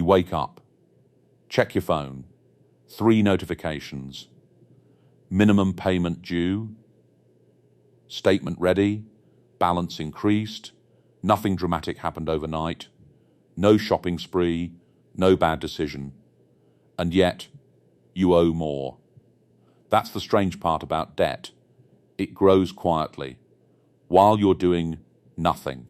You wake up, check your phone, 3 notifications, minimum payment due, statement ready, balance increased, nothing dramatic happened overnight, no shopping spree, no bad decision, and yet you owe more. That's the strange part about debt. It grows quietly, while you're doing nothing.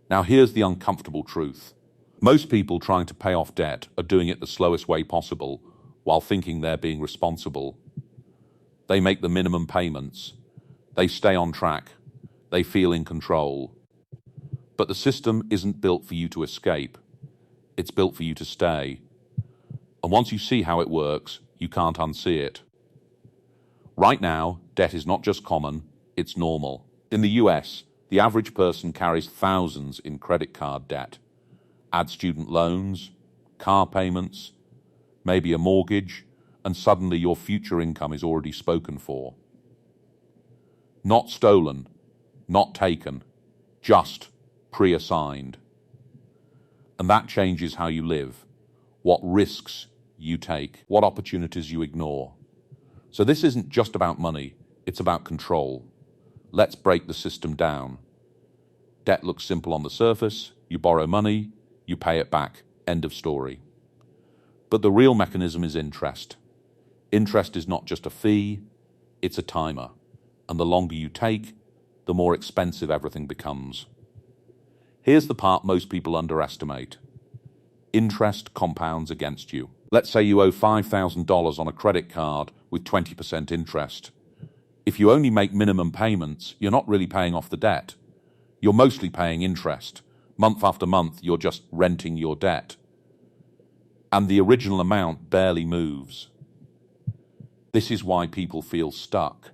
Now here's the uncomfortable truth. Most people trying to pay off debt are doing it the slowest way possible while thinking they're being responsible. They make the minimum payments. They stay on track. They feel in control. But the system isn't built for you to escape. It's built for you to stay. And once you see how it works, you can't unsee it. Right now, debt is not just common, it's normal. In the US, the average person carries thousands in credit card debt. Add student loans, car payments, maybe a mortgage, and suddenly your future income is already spoken for. Not stolen, not taken, just pre-assigned. And that changes how you live, what risks you take, what opportunities you ignore. So this isn't just about money, it's about control. Let's break the system down. Debt looks simple on the surface. You borrow money, you pay it back. End of story. But the real mechanism is interest. Interest is not just a fee, it's a timer. And the longer you take, the more expensive everything becomes. Here's the part most people underestimate. Interest compounds against you. Let's say you owe $5,000 on a credit card with 20% interest. If you only make minimum payments, you're not really paying off the debt. You're mostly paying interest. Month after month, you're just renting your debt. And the original amount barely moves. This is why people feel stuck.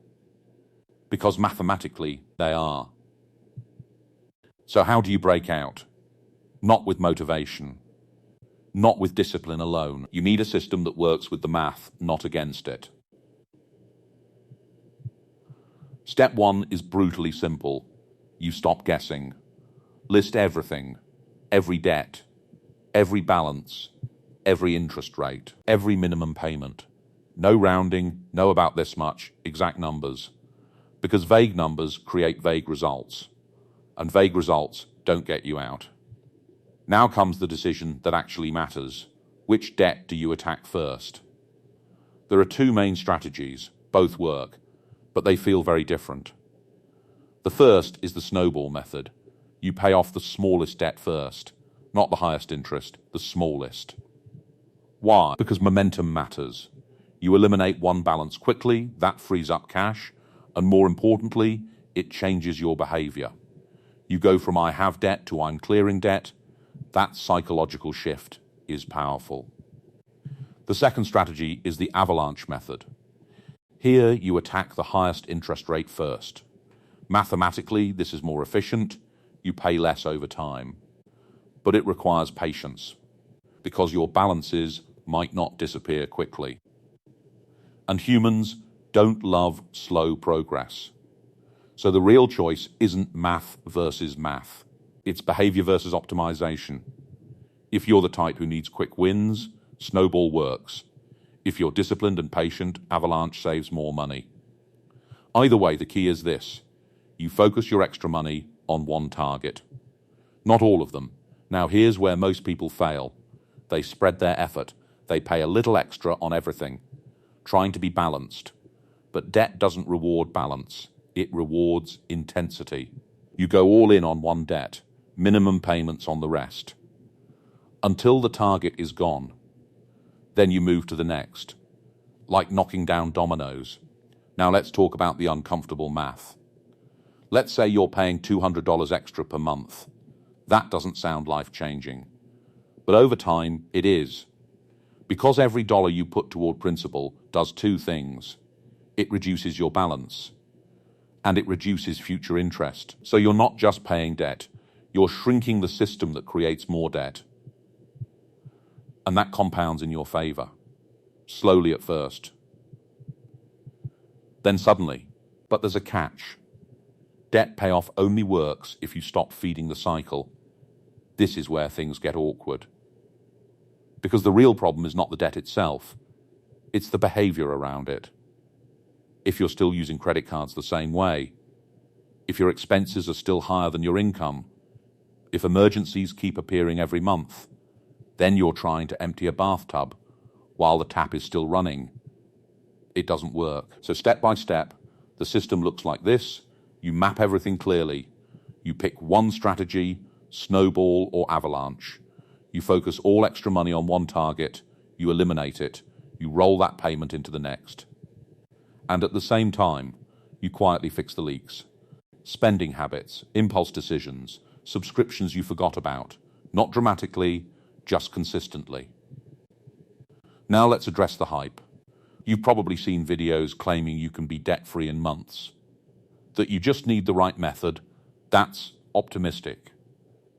Because mathematically, they are. So how do you break out? Not with motivation. Not with discipline alone. You need a system that works with the math, not against it. Step 1 is brutally simple. You stop guessing. List everything. Every debt. Every balance. Every interest rate. Every minimum payment. No rounding, no about this much, exact numbers. Because vague numbers create vague results. And vague results don't get you out. Now comes the decision that actually matters. Which debt do you attack first? There are 2 main strategies. Both work, but they feel very different. The first is the snowball method. You pay off the smallest debt first, not the highest interest, the smallest. Why? Because momentum matters. You eliminate one balance quickly, that frees up cash, and more importantly, it changes your behavior. You go from I have debt to I'm clearing debt. That psychological shift is powerful. The second strategy is the avalanche method. Here you attack the highest interest rate first. Mathematically, this is more efficient. You pay less over time. But it requires patience, because your balances might not disappear quickly. And humans don't love slow progress. So the real choice isn't math versus math. It's behavior versus optimization. If you're the type who needs quick wins, snowball works. If you're disciplined and patient, avalanche saves more money. Either way, the key is this. You focus your extra money on one target. Not all of them. Now here's where most people fail. They spread their effort. They pay a little extra on everything, trying to be balanced. But debt doesn't reward balance. It rewards intensity. You go all in on one debt, minimum payments on the rest. Until the target is gone. Then you move to the next, like knocking down dominoes. Now let's talk about the uncomfortable math. Let's say you're paying $200 extra per month. That doesn't sound life-changing. But over time, it is. Because every dollar you put toward principal does 2 things. It reduces your balance, and it reduces future interest. So you're not just paying debt, you're shrinking the system that creates more debt. And that compounds in your favor, slowly at first. Then suddenly, but there's a catch. Debt payoff only works if you stop feeding the cycle. This is where things get awkward. Because the real problem is not the debt itself, it's the behavior around it. If you're still using credit cards the same way, if your expenses are still higher than your income, if emergencies keep appearing every month, then you're trying to empty a bathtub while the tap is still running. It doesn't work. So step by step, the system looks like this. You map everything clearly. You pick one strategy, snowball or avalanche. You focus all extra money on one target. You eliminate it. You roll that payment into the next. And at the same time, you quietly fix the leaks. Spending habits, impulse decisions, subscriptions you forgot about. Not dramatically, just consistently. Now let's address the hype. You've probably seen videos claiming you can be debt-free in months. That you just need the right method, that's optimistic.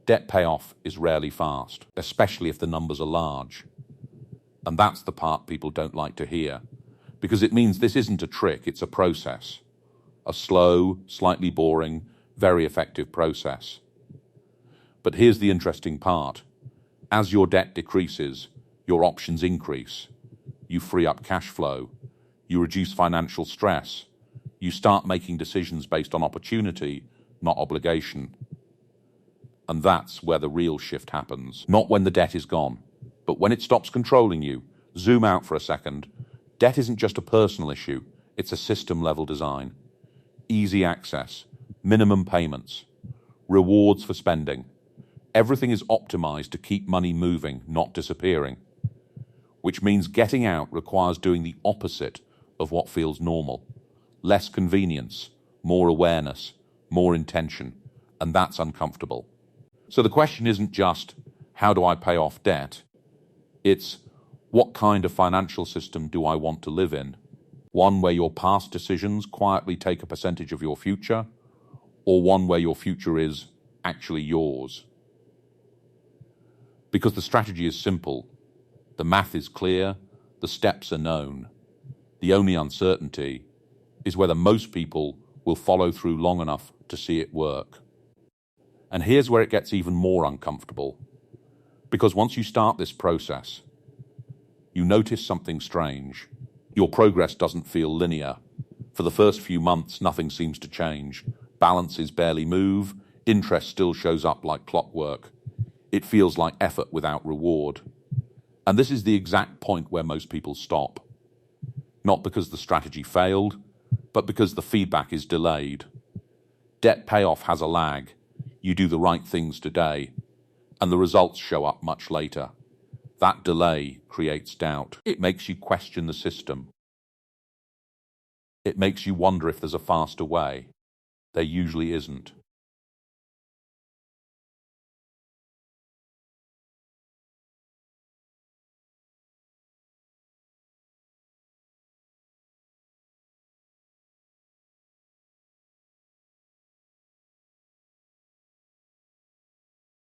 Debt payoff is rarely fast, especially if the numbers are large. And that's the part people don't like to hear, because it means this isn't a trick, it's a process. A slow, slightly boring, very effective process. But here's the interesting part. As your debt decreases, your options increase. You free up cash flow. You reduce financial stress. You start making decisions based on opportunity, not obligation. And that's where the real shift happens. Not when the debt is gone, but when it stops controlling you. Zoom out for a second. Debt isn't just a personal issue, it's a system-level design. Easy access, minimum payments, rewards for spending. Everything is optimized to keep money moving, not disappearing. Which means getting out requires doing the opposite of what feels normal. Less convenience, more awareness, more intention, and that's uncomfortable. So the question isn't just, how do I pay off debt? It's, what kind of financial system do I want to live in? One where your past decisions quietly take a percentage of your future, or one where your future is actually yours? Because the strategy is simple. The math is clear, the steps are known. The only uncertainty is whether most people will follow through long enough to see it work. And here's where it gets even more uncomfortable. Because once you start this process, you notice something strange. Your progress doesn't feel linear. For the first few months, nothing seems to change. Balances barely move, interest still shows up like clockwork. It feels like effort without reward. And this is the exact point where most people stop. Not because the strategy failed, but because the feedback is delayed. Debt payoff has a lag. You do the right things today, and the results show up much later. That delay creates doubt. It makes you question the system. It makes you wonder if there's a faster way. There usually isn't.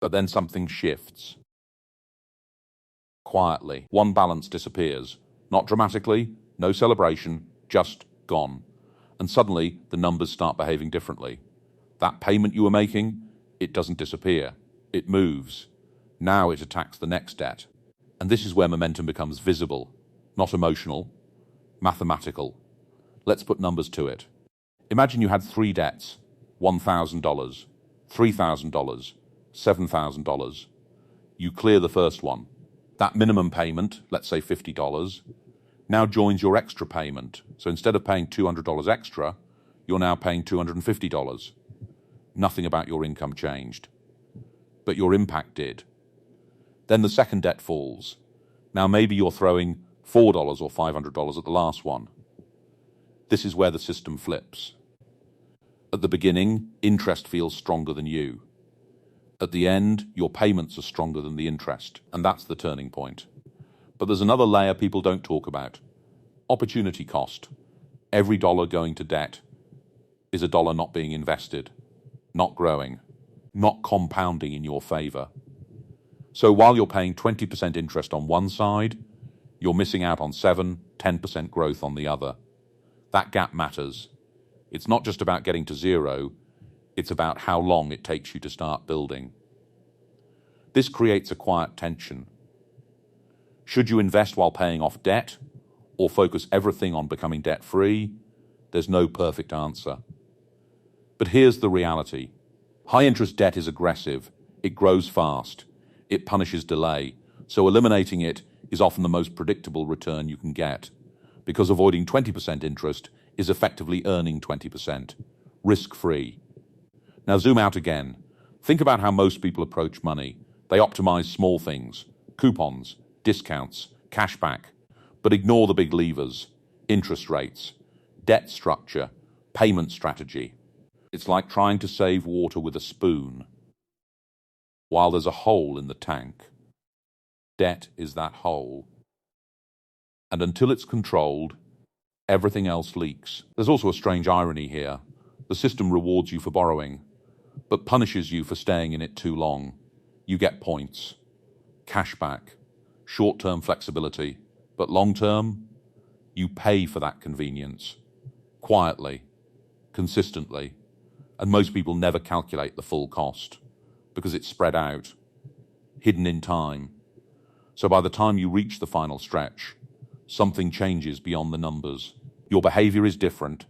But then something shifts. Quietly, one balance disappears. Not dramatically, no celebration, just gone. And suddenly, the numbers start behaving differently. That payment you were making, it doesn't disappear. It moves. Now it attacks the next debt. And this is where momentum becomes visible, not emotional, mathematical. Let's put numbers to it. Imagine you had 3 debts, $1,000, $3,000, $7,000. You clear the first one. That minimum payment, let's say $50, now joins your extra payment. So instead of paying $200 extra, you're now paying $250. Nothing about your income changed, but your impact did. Then the second debt falls. Now maybe you're throwing $4 or $500 at the last one. This is where the system flips. At the beginning, interest feels stronger than you. At the end, your payments are stronger than the interest, and that's the turning point. But there's another layer people don't talk about. Opportunity cost. Every dollar going to debt is a dollar not being invested, not growing, not compounding in your favor. So while you're paying 20% interest on one side, you're missing out on 7-10% growth on the other. That gap matters. It's not just about getting to zero, it's about how long it takes you to start building. This creates a quiet tension. Should you invest while paying off debt or focus everything on becoming debt-free? There's no perfect answer. But here's the reality. High-interest debt is aggressive. It grows fast. It punishes delay. So eliminating it is often the most predictable return you can get, because avoiding 20% interest is effectively earning 20%, risk-free. Now zoom out again. Think about how most people approach money. They optimize small things, coupons, discounts, cashback, but ignore the big levers, interest rates, debt structure, payment strategy. It's like trying to save water with a spoon while there's a hole in the tank. Debt is that hole. And until it's controlled, everything else leaks. There's also a strange irony here. The system rewards you for borrowing, but punishes you for staying in it too long. You get points, cashback, short-term flexibility, but long-term, you pay for that convenience, quietly, consistently, and most people never calculate the full cost because it's spread out, hidden in time. So by the time you reach the final stretch, something changes beyond the numbers. Your behavior is different.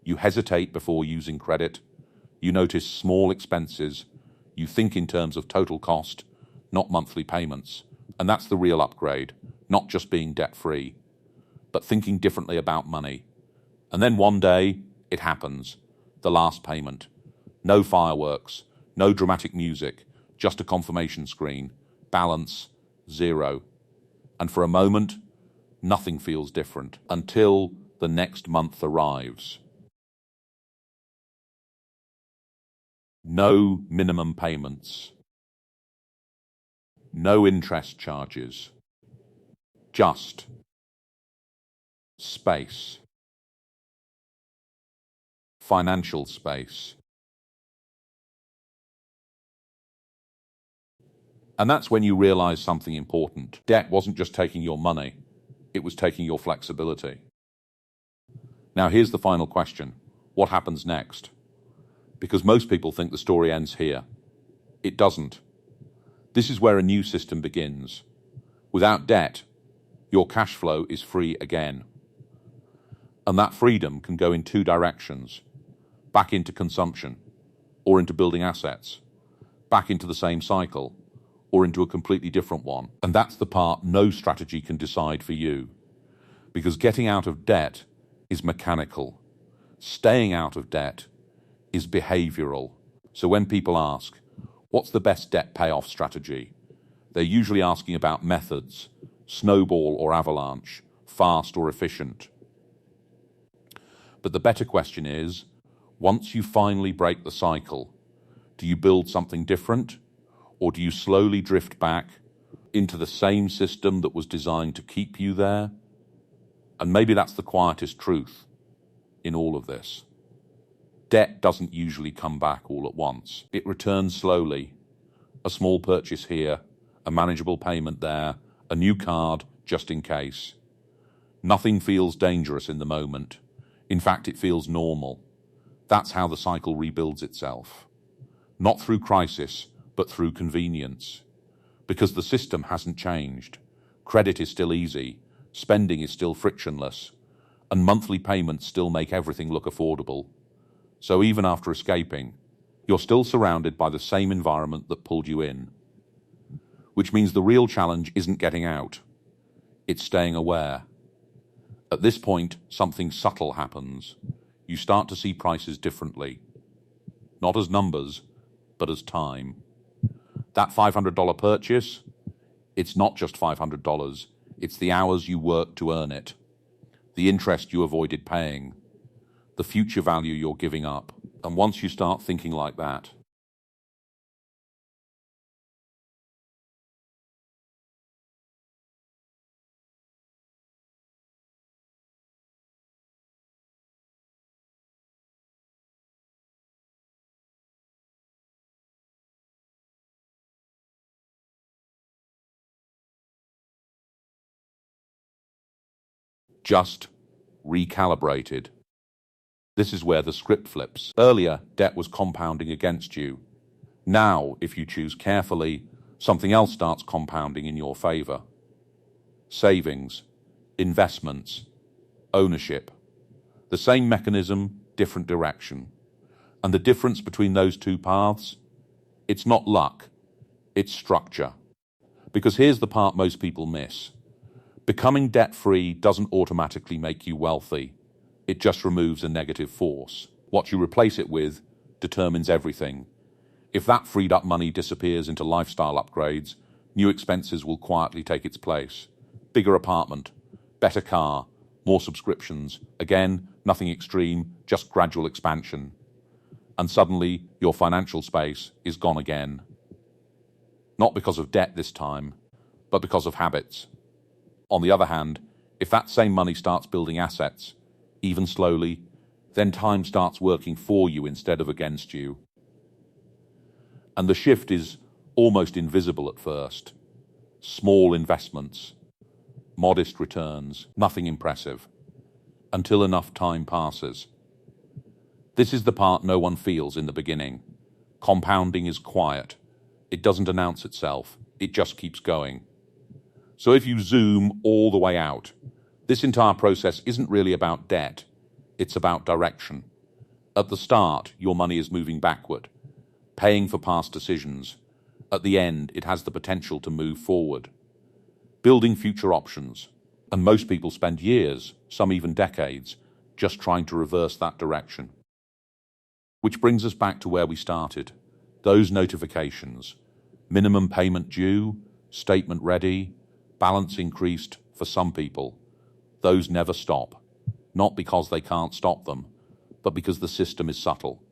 You hesitate before using credit. You notice small expenses. You think in terms of total cost, not monthly payments. And that's the real upgrade, not just being debt-free, but thinking differently about money. And then one day, it happens. The last payment. No fireworks, no dramatic music, just a confirmation screen. Balance, 0. And for a moment, nothing feels different until the next month arrives. No minimum payments. No interest charges. Just space. Financial space. And that's when you realize something important. Debt wasn't just taking your money, it was taking your flexibility. Now here's the final question. What happens next? Because most people think the story ends here. It doesn't. This is where a new system begins. Without debt, your cash flow is free again. And that freedom can go in two directions. Back into consumption, or into building assets. Back into the same cycle, or into a completely different one. And that's the part no strategy can decide for you. Because getting out of debt is mechanical. Staying out of debt is behavioral. So when people ask, what's the best debt payoff strategy? They're usually asking about methods, snowball or avalanche, fast or efficient. But the better question is, once you finally break the cycle, do you build something different? Or do you slowly drift back into the same system that was designed to keep you there? And maybe that's the quietest truth in all of this. Debt doesn't usually come back all at once. It returns slowly. A small purchase here, a manageable payment there, a new card just in case. Nothing feels dangerous in the moment. In fact, it feels normal. That's how the cycle rebuilds itself. Not through crisis, but through convenience. Because the system hasn't changed. Credit is still easy, spending is still frictionless, and monthly payments still make everything look affordable. So even after escaping, you're still surrounded by the same environment that pulled you in. Which means the real challenge isn't getting out. It's staying aware. At this point, something subtle happens. You start to see prices differently. Not as numbers, but as time. That $500 purchase, it's not just $500. It's the hours you worked to earn it, the interest you avoided paying, the future value you're giving up. And once you start thinking like that, just recalibrated. This is where the script flips. Earlier, debt was compounding against you. Now, if you choose carefully, something else starts compounding in your favor. savings, investments, ownership. The same mechanism, different direction. And the difference between those two paths? It's not luck, it's structure. Because here's the part most people miss. Becoming debt-free doesn't automatically make you wealthy. It just removes a negative force. What you replace it with determines everything. If that freed up money disappears into lifestyle upgrades, new expenses will quietly take its place. Bigger apartment, better car, more subscriptions. Again, nothing extreme, just gradual expansion. And suddenly, your financial space is gone again. Not because of debt this time, but because of habits. On the other hand, if that same money starts building assets, even slowly, then time starts working for you instead of against you. And the shift is almost invisible at first. Small investments, modest returns, nothing impressive, until enough time passes. This is the part no one feels in the beginning. Compounding is quiet. It doesn't announce itself. It just keeps going. So if you zoom all the way out, this entire process isn't really about debt. It's about direction. At the start, your money is moving backward, paying for past decisions. At the end, it has the potential to move forward, building future options. And most people spend years, some even decades, just trying to reverse that direction. Which brings us back to where we started. Those notifications. Minimum payment due, statement ready, balance increased for some people. Those never stop. Not because they can't stop them, but because the system is subtle.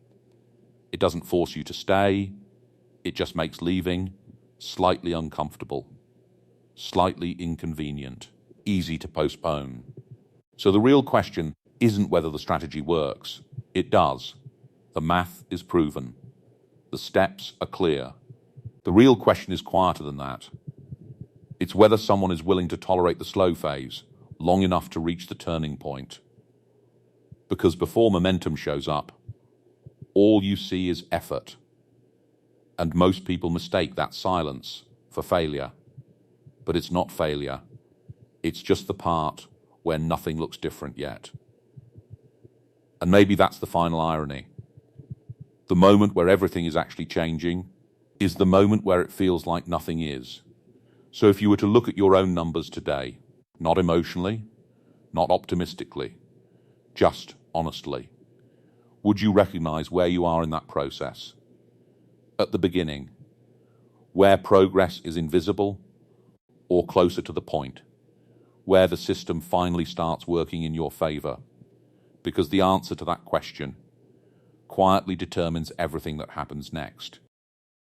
It doesn't force you to stay. It just makes leaving slightly uncomfortable, slightly inconvenient, easy to postpone. So the real question isn't whether the strategy works. It does. The math is proven. The steps are clear. The real question is quieter than that. It's whether someone is willing to tolerate the slow phase long enough to reach the turning point. Because before momentum shows up, all you see is effort. And most people mistake that silence for failure. But it's not failure. It's just the part where nothing looks different yet. And maybe that's the final irony. The moment where everything is actually changing is the moment where it feels like nothing is. So if you were to look at your own numbers today, not emotionally, not optimistically, just honestly, would you recognize where you are in that process? At the beginning, where progress is invisible, or closer to the point, where the system finally starts working in your favor? Because the answer to that question quietly determines everything that happens next.